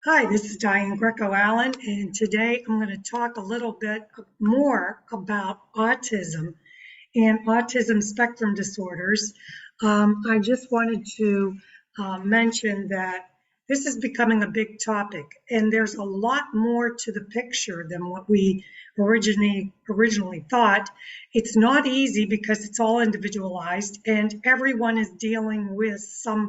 Hi, this is Diane Greco-Allen, and today I'm going to talk a little bit more about autism and autism spectrum disorders. I just wanted to mention that this is becoming a big topic, and there's a lot more to the picture than what we originally thought. It's not easy because it's all individualized, and everyone is dealing with some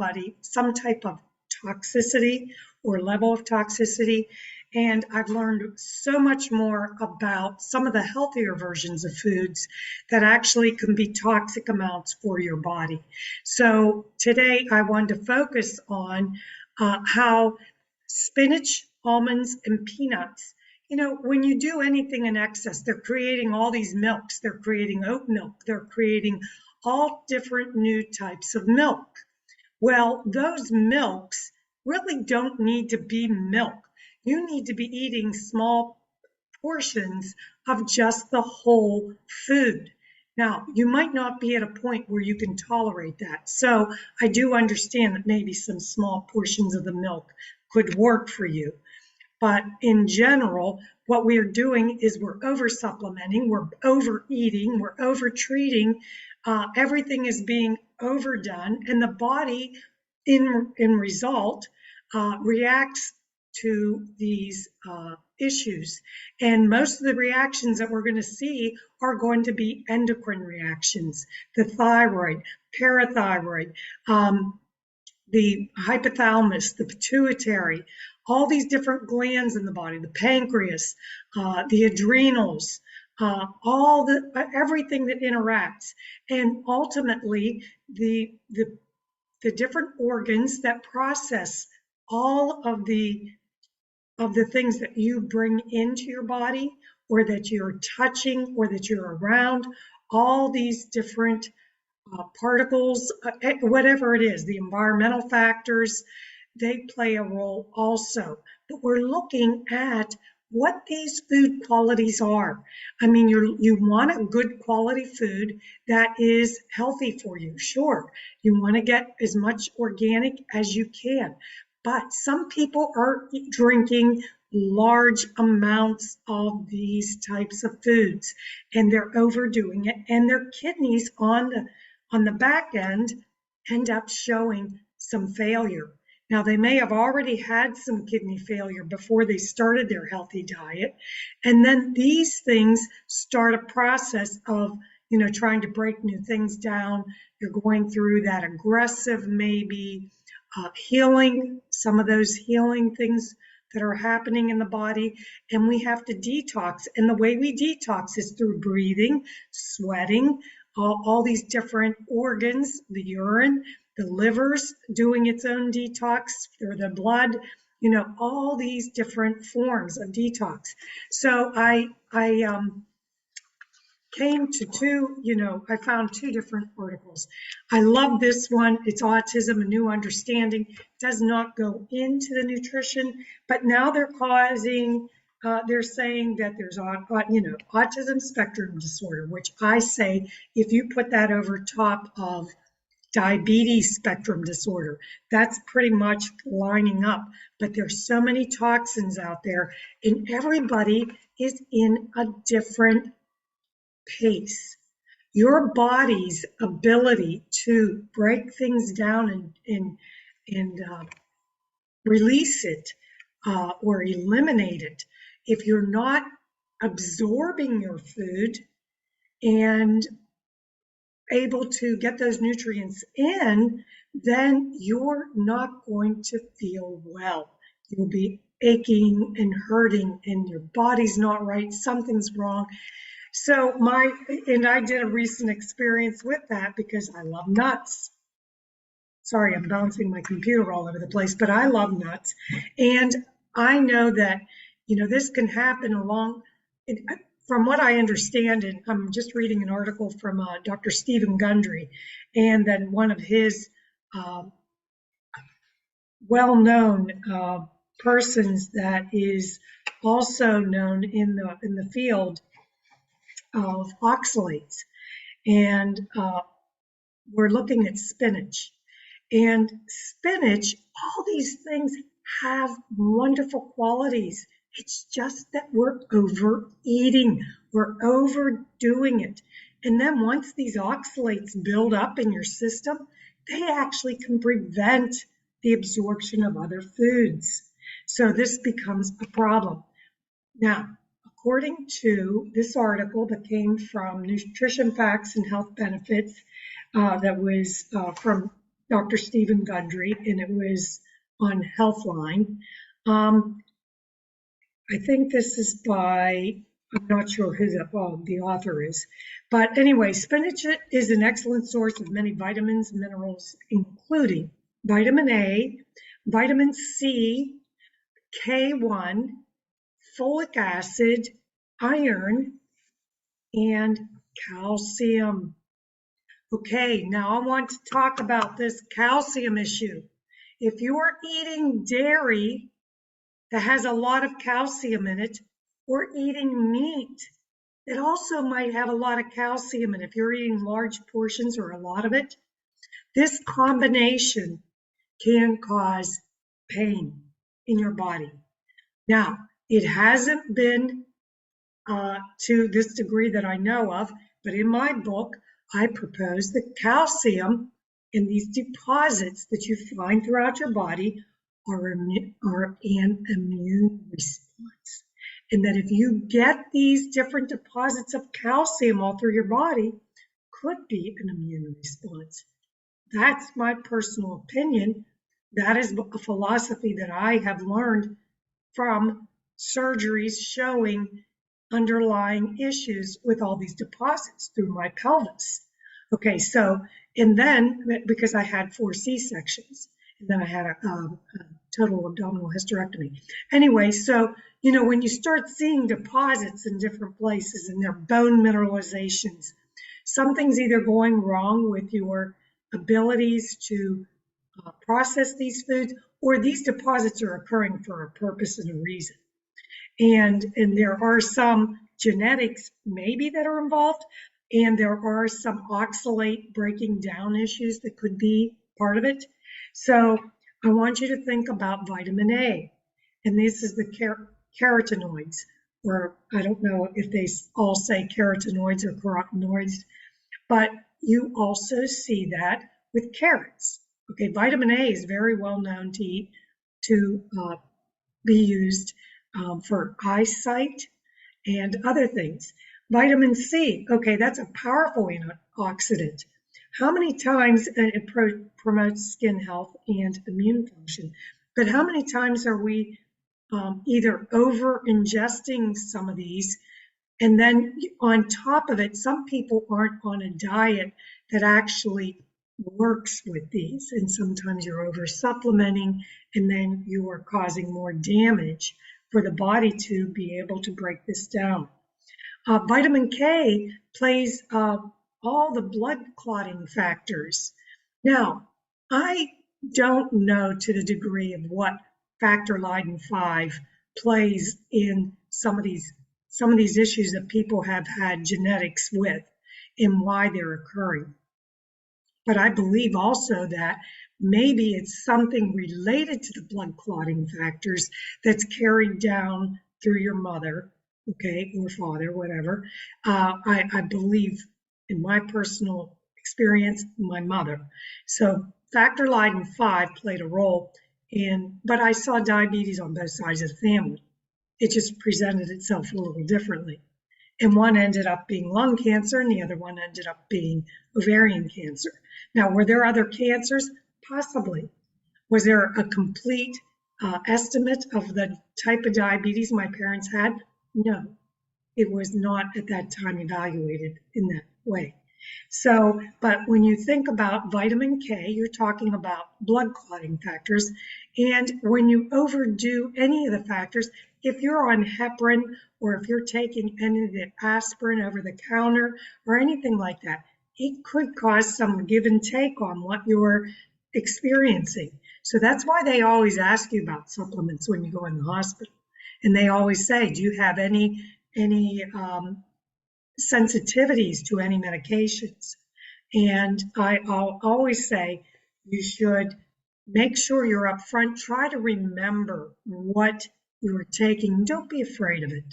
type of toxicity or level of toxicity. And I've learned so much more about some of the healthier versions of foods that actually can be toxic amounts for your body. So today I wanted to focus on how spinach, almonds, and peanuts. When you do anything in excess, they're creating all these milks. They're creating oat milk. They're creating all different new types of milk. Well, those milks really don't need to be milk. You need to be eating small portions of just the whole food. Now, you might not be at a point where you can tolerate that. So I do understand that maybe some small portions of the milk could work for you. But in general, what we're doing is we're over supplementing, we're overeating, we're over treating. Everything is being overdone, and the body, in result, reacts to these issues. And most of the reactions that we're going to see are going to be endocrine reactions, the thyroid, parathyroid, the hypothalamus, the pituitary, all these different glands in the body, the pancreas, the adrenals, everything that interacts, and ultimately the different organs that process all of the things that you bring into your body, or that you're touching, or that you're around, all these different particles, whatever it is, the environmental factors, they play a role also. But we're looking at what these food qualities are. I mean, you want a good quality food that is healthy for you. Sure, you want to get as much organic as you can. But some people are drinking large amounts of these types of foods, and they're overdoing it, and their kidneys on the back end up showing some failure. Now, they may have already had some kidney failure before they started their healthy diet. And then these things start a process of, trying to break new things down. You're going through that aggressive, maybe healing, some of those healing things that are happening in the body. And we have to detox. And the way we detox is through breathing, sweating, all these different organs, the urine, the liver's doing its own detox, or the blood, all these different forms of detox. So I came to I found two different articles. I love this one. It's Autism, a New Understanding. It does not go into the nutrition, but now they're saying that there's autism spectrum disorder, which I say, if you put that over top of diabetes spectrum disorder, that's pretty much lining up. But there's so many toxins out there, and everybody is in a different pace. Your body's ability to break things down and release it, or eliminate it, if you're not absorbing your food and able to get those nutrients in, then you're not going to feel well. You'll be aching and hurting, and your body's not right. Something's wrong. So I did a recent experience with that because I love nuts. Sorry, I'm bouncing my computer all over the place, but I love nuts. And I know that, this can happen from what I understand, and I'm just reading an article from Dr. Stephen Gundry, and then one of his well-known persons that is also known in the field of oxalates. And we're looking at spinach. And spinach, all these things have wonderful qualities. It's just that we're overeating, we're overdoing it. And then once these oxalates build up in your system, they actually can prevent the absorption of other foods. So this becomes a problem. Now, according to this article that came from Nutrition Facts and Health Benefits, that was from Dr. Stephen Gundry, and it was on Healthline. I think this is by, I'm not sure who the author is. But anyway, spinach is an excellent source of many vitamins and minerals, including vitamin A, vitamin C, K1, folic acid, iron, and calcium. Okay, now I want to talk about this calcium issue. If you are eating dairy that has a lot of calcium in it, or eating meat that also might have a lot of calcium, and if you're eating large portions or a lot of it, this combination can cause pain in your body. Now, it hasn't been to this degree that I know of, but in my book, I propose that calcium in these deposits that you find throughout your body are an immune response. And that if you get these different deposits of calcium all through your body, could be an immune response. That's my personal opinion. That is a philosophy that I have learned from surgeries showing underlying issues with all these deposits through my pelvis. Okay, so, and then because I had 4 C-sections, and then I had a total abdominal hysterectomy. Anyway, so, you know, when you start seeing deposits in different places and their bone mineralizations, something's either going wrong with your abilities to process these foods, or these deposits are occurring for a purpose and a reason. And there are some genetics maybe that are involved, and there are some oxalate breaking down issues that could be part of it. So I want you to think about vitamin A, and this is the carotenoids, or I don't know if they all say carotenoids or carotenoids, but you also see that with carrots. Okay, vitamin A is very well known to eat, to be used for eyesight and other things. Vitamin C, okay, that's a powerful antioxidant. How many times it promotes skin health and immune function, but how many times are we either over ingesting some of these, and then on top of it, some people aren't on a diet that actually works with these, and sometimes you're over supplementing, and then you are causing more damage for the body to be able to break this down. Vitamin K plays all the blood clotting factors. Now, I don't know to the degree of what factor Leiden 5 plays in some of these issues that people have had genetics with and why they're occurring. But I believe also that maybe it's something related to the blood clotting factors that's carried down through your mother, okay, or father, whatever. I believe, in my personal experience, my mother. So factor Leiden 5 played a role but I saw diabetes on both sides of the family. It just presented itself a little differently. And one ended up being lung cancer, and the other one ended up being ovarian cancer. Now, were there other cancers? Possibly. Was there a complete estimate of the type of diabetes my parents had? No, it was not at that time evaluated in that way. So, but when you think about vitamin K, you're talking about blood clotting factors. And when you overdo any of the factors, if you're on heparin, or if you're taking any of the aspirin over the counter or anything like that, it could cause some give and take on what you're experiencing. So that's why they always ask you about supplements when you go in the hospital. And they always say, do you have any sensitivities to any medications? And I'll always say you should Make sure you're upfront. Try to remember what you're taking. Don't be afraid of it.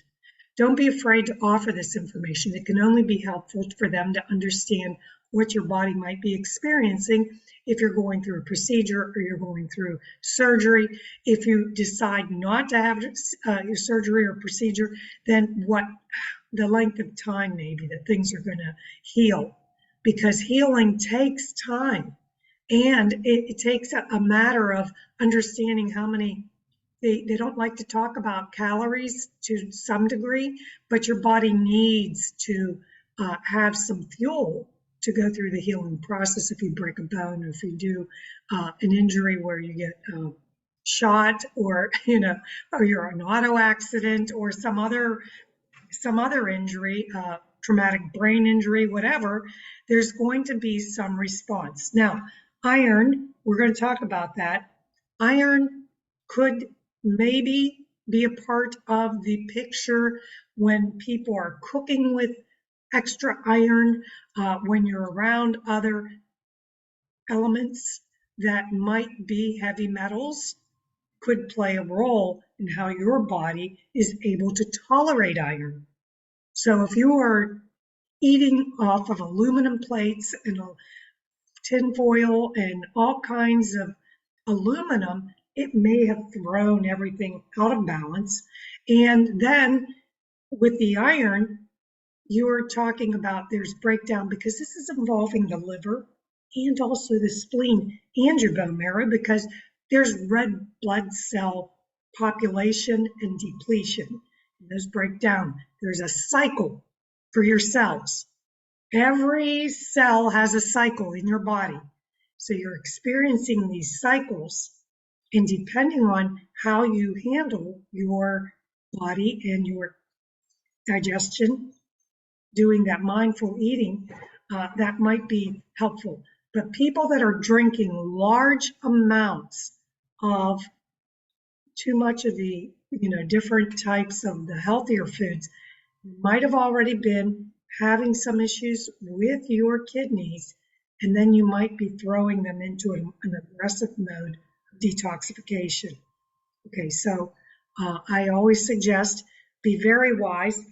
Don't be afraid to offer this information. It can only be helpful for them to understand what your body might be experiencing if you're going through a procedure or you're going through surgery. If you decide not to have your surgery or procedure, then what the length of time maybe that things are going to heal, because healing takes time, and it takes a matter of understanding how many. They don't like to talk about calories to some degree, but your body needs to have some fuel to go through the healing process. If you break a bone, or if you do an injury where you get shot, or or you're an auto accident, or some other injury, traumatic brain injury, whatever, there's going to be some response. Now, iron, we're going to talk about that. Iron could maybe be a part of the picture when people are cooking with extra iron, when you're around other elements that might be heavy metals, could play a role in how your body is able to tolerate iron. So if you are eating off of aluminum plates and tin foil and all kinds of aluminum, it may have thrown everything out of balance. And then with the iron, you're talking about there's breakdown, because this is involving the liver and also the spleen and your bone marrow, because there's red blood cell population and depletion. Those break down. There's a cycle for your cells. Every cell has a cycle in your body. So you're experiencing these cycles, and depending on how you handle your body and your digestion, doing that mindful eating, that might be helpful. But people that are drinking large amounts of too much of the different types of the healthier foods might have already been having some issues with your kidneys, and then you might be throwing them into an aggressive mode of detoxification. Okay, so I always suggest be very wise.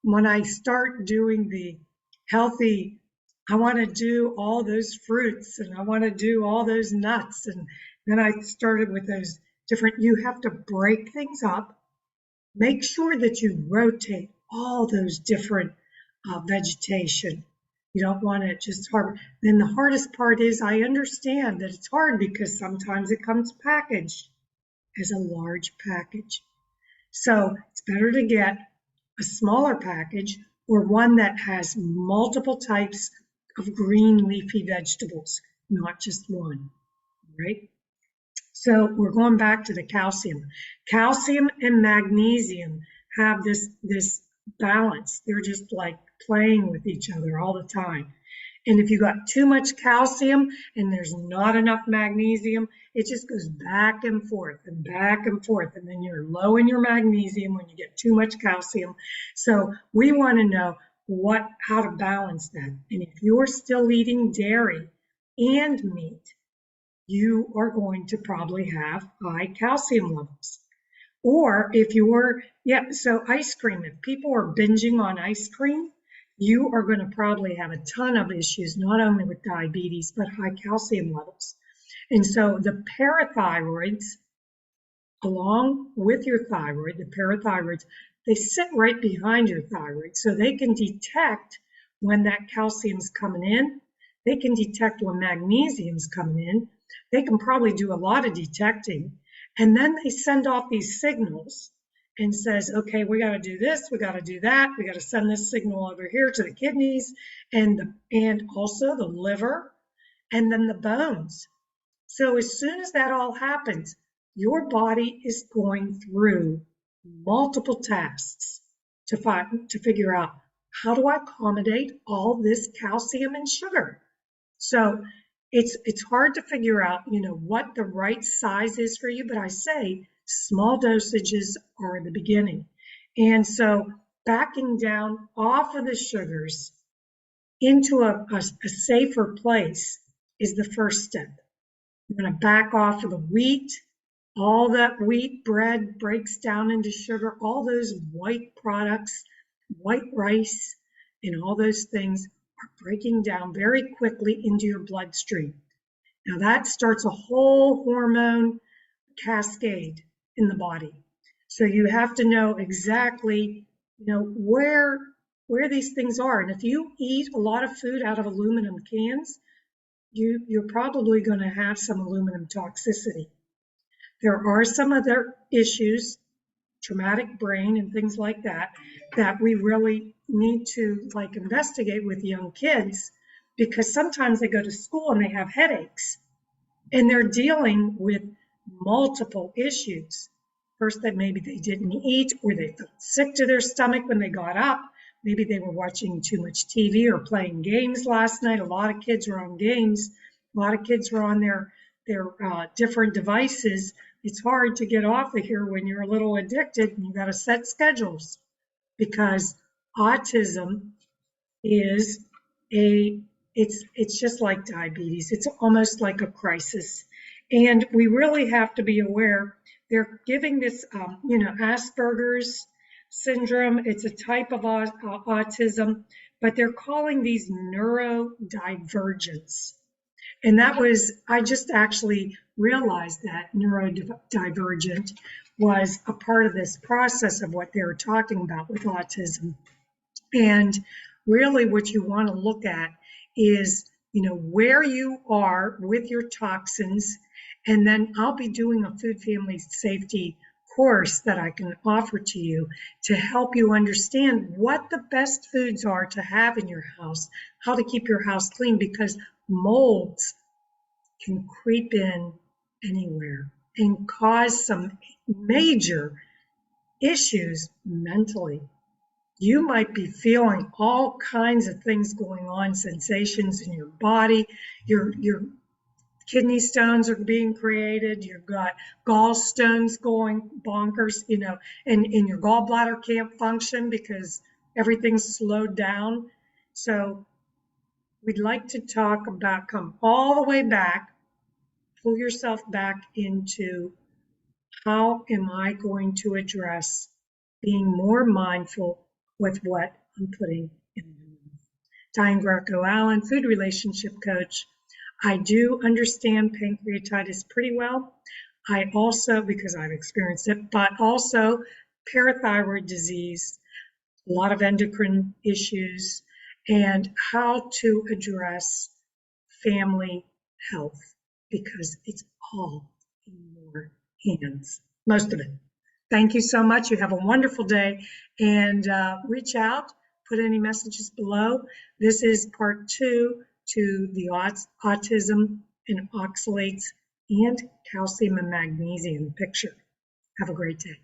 When I start doing the healthy, I want to do all those fruits and I want to do all those nuts. And then I started with those different, you have to break things up. Make sure that you rotate all those different vegetation. You don't want to just harbor. Then the hardest part is, I understand that it's hard because sometimes it comes packaged as a large package. So it's better to get a smaller package, or one that has multiple types of green leafy vegetables, not just one, right? So we're going back to the calcium. Calcium and magnesium have this balance. They're just like playing with each other all the time. And if you got too much calcium and there's not enough magnesium, it just goes back and forth and back and forth. And then you're low in your magnesium when you get too much calcium. So we want to know how to balance that. And if you're still eating dairy and meat, you are going to probably have high calcium levels. Or if you're, so ice cream, if people are binging on ice cream, you are going to probably have a ton of issues, not only with diabetes, but high calcium levels. And so the parathyroids, along with your thyroid, the parathyroids, they sit right behind your thyroid. So they can detect when that calcium's coming in. They can detect when magnesium's coming in. They can probably do a lot of detecting. And then they send off these signals and says, okay, we got to do this, we got to do that, we got to send this signal over here to the kidneys and also the liver and then the bones. So as soon as that all happens, your body is going through multiple tasks to figure out, how do I accommodate all this calcium and sugar? So it's hard to figure out, what the right size is for you, but I say small dosages are the beginning. And so backing down off of the sugars into a safer place is the first step. We're going to back off of the wheat. All that wheat bread breaks down into sugar. All those white products, white rice, and all those things are breaking down very quickly into your bloodstream. Now that starts a whole hormone cascade in the body. So you have to know exactly, where these things are. And if you eat a lot of food out of aluminum cans, you're probably going to have some aluminum toxicity. There are some other issues, traumatic brain and things like that, that we really need to investigate with young kids, because sometimes they go to school and they have headaches and they're dealing with multiple issues. First, that maybe they didn't eat, or they felt sick to their stomach when they got up. Maybe they were watching too much TV or playing games last night. A lot of kids were on games. A lot of kids were on their different devices. It's hard to get off of here when you're a little addicted and you got to set schedules, because autism is it's just like diabetes. It's almost like a crisis. And we really have to be aware. They're giving this, Asperger's syndrome. It's a type of autism, but they're calling these neurodivergence. And I just actually realized that neurodivergent was a part of this process of what they were talking about with autism. And really what you want to look at is, where you are with your toxins. And then I'll be doing a food family safety course that I can offer to you to help you understand what the best foods are to have in your house, how to keep your house clean, because molds can creep in anywhere and cause some major issues mentally. You might be feeling all kinds of things going on, sensations in your body. Your kidney stones are being created. You've got gallstones going bonkers, and your gallbladder can't function because everything's slowed down. So we'd like to talk about, come all the way back, pull yourself back into, how am I going to address being more mindful with what I'm putting in my mouth? Diane Greco-Allen, food relationship coach. I do understand pancreatitis pretty well. I also, because I've experienced it, but also parathyroid disease, a lot of endocrine issues, and how to address family health, because it's all in your hands, most of it. Thank you so much. You have a wonderful day, and reach out, put any messages below. This is part 2 to the autism and oxalates and calcium and magnesium picture. Have a great day.